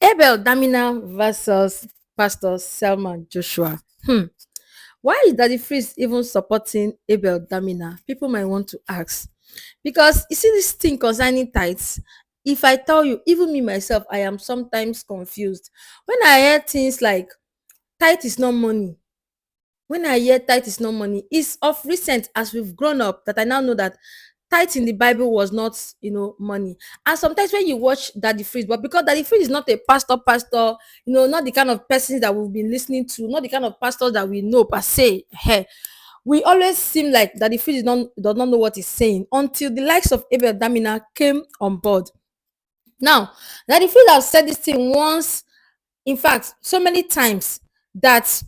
Abel Damina versus Pastor Selman Joshua. Why is Daddy Freeze even supporting Abel Damina? People might want to ask. Because you see this thing concerning tithes, if I tell you, even me myself, I am sometimes confused. When I hear things like tithe is not money, when I hear tithe is not money, it's of recent as we've grown up that I now know that tithe in the Bible was not, money. And sometimes when you watch Daddy Freeze, but because Daddy Freeze is not a pastor, not the kind of person that we've been listening to, not the kind of pastor that we know per se. Hey, we always seem like Daddy Freeze does not know what he's saying until the likes of Abel Damina came on board. Now, Daddy Freeze has said this thing once, in fact, so many times that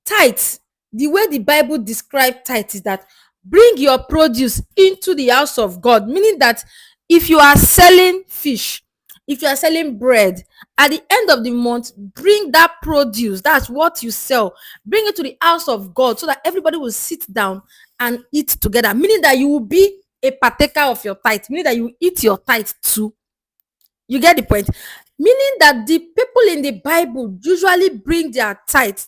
tithes, the way the Bible describes tithes is that bring your produce into the house of God, meaning that if you are selling fish, if you are selling bread, at the end of the month, bring that produce, that's what you sell, bring it to the house of God so that everybody will sit down and eat together, meaning that you will be a partaker of your tithe, meaning that you eat your tithe too. You get the point? Meaning that the people in the Bible usually bring their tithe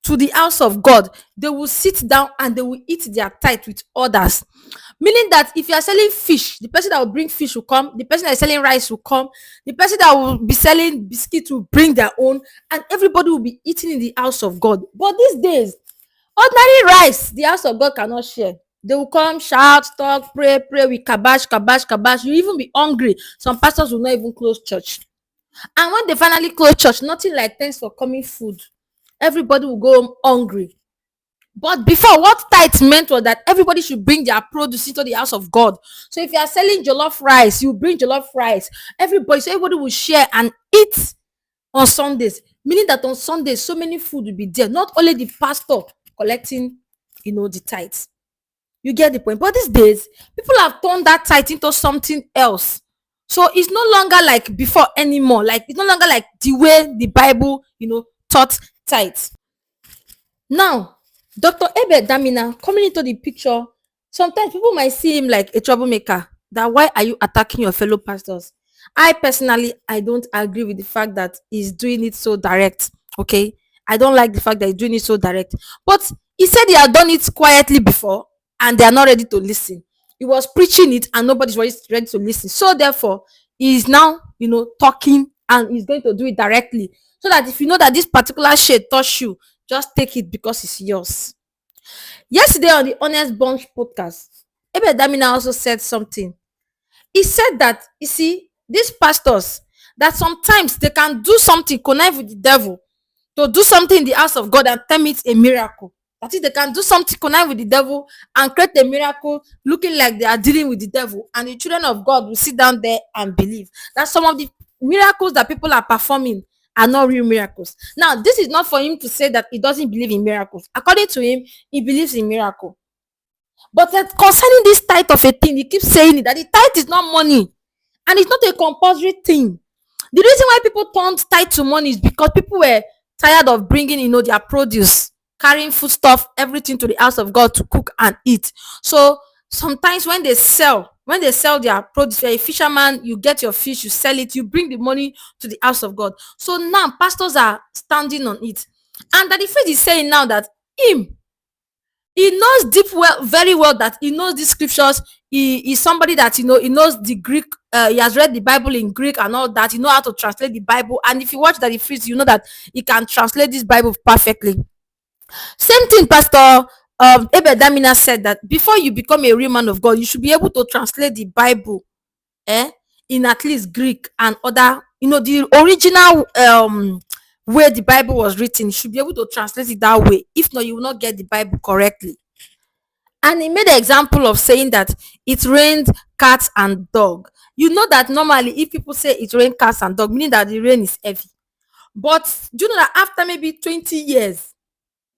to the house of God. They will sit down and they will eat their tithe with others. Meaning that if you are selling fish, the person that will bring fish will come, the person that is selling rice will come, the person that will be selling biscuits will bring their own, and everybody will be eating in the house of God. But these days, ordinary rice, the house of God cannot share. They will come, shout, talk, pray with kabash. You even be hungry. Some pastors will not even close church. And when they finally close church, nothing like thanks for coming food. Everybody will go home hungry. But before, what tithe meant was that everybody should bring their produce into the house of God. So if you are selling jollof rice, you bring jollof rice. So everybody will share and eat on Sundays. Meaning that on Sundays, so many food will be there. Not only the pastor collecting, the tithes. You get the point. But these days, people have turned that tithe into something else. So it's no longer like before anymore. Like it's no longer like the way the Bible, taught tithes. Now, Dr. Abel Damina coming into the picture, sometimes people might see him like a troublemaker. That why are you attacking your fellow pastors? I personally, I don't agree with the fact that he's doing it so direct. Okay, I don't like the fact that he's doing it so direct. But he said he had done it quietly before, and they are not ready to listen. He was preaching it, and nobody's ready to listen. So therefore, he is now, talking, and he's going to do it directly. So that if you know that this particular shade touch you, just take it because it's yours. Yesterday on the Honest Bunch podcast, Abel Damina also said something. He said that, you see, these pastors, that sometimes they can do something, connive with the devil, to do something in the house of God and term it a miracle. That is, they can do something, connive with the devil, and create a miracle looking like they are dealing with the devil. And the children of God will sit down there and believe that some of the miracles that people are performing are not real miracles. Now, this is not for him to say that he doesn't believe in miracles. According to him, he believes in miracle. But concerning this tithe of a thing, he keeps saying it, that the tithe is not money. And it's not a compulsory thing. The reason why people turned tithe to money is because people were tired of bringing, their produce, carrying foodstuff, everything to the house of God to cook and eat. So sometimes when they sell their produce, you're a fisherman, you get your fish, you sell it, you bring the money to the house of God. So now pastors are standing on it. And that the faith is saying now that him, he knows very well that he knows the scriptures. He is somebody that he knows the Greek. He has read the Bible in Greek and all that. He know how to translate the Bible. And if you watch that Freeze, you know that he can translate this Bible perfectly. Same thing, Pastor Abel Damina said that before you become a real man of God, you should be able to translate the Bible, in at least Greek and other, the original way the Bible was written. You should be able to translate it that way. If not, you will not get the Bible correctly. And he made an example of saying that it rained cats and dog. You know that normally if people say it rained cats and dog, meaning that the rain is heavy. But do you know that after maybe 20 years,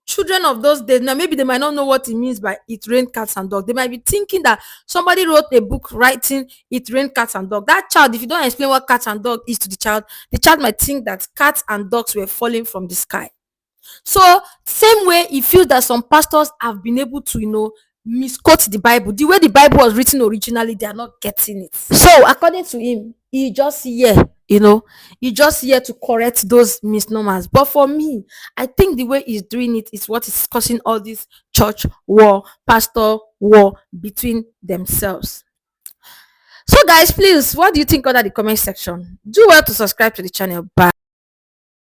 children of those days, now maybe they might not know what it means by it rained cats and dog. They might be thinking that somebody wrote a book writing it rained cats and dog. That child, if you don't explain what cats and dog is to the child might think that cats and dogs were falling from the sky. So same way he feels that some pastors have been able to, misquote the Bible. The way the Bible was written originally, they are not getting it. So according to him, he just you know, you just here to correct those misnomers. But for me, I think the way he's doing it is what is causing all this church war, pastor war between themselves. So guys, please, what do you think under the comment section? Do well to subscribe to the channel. Bye.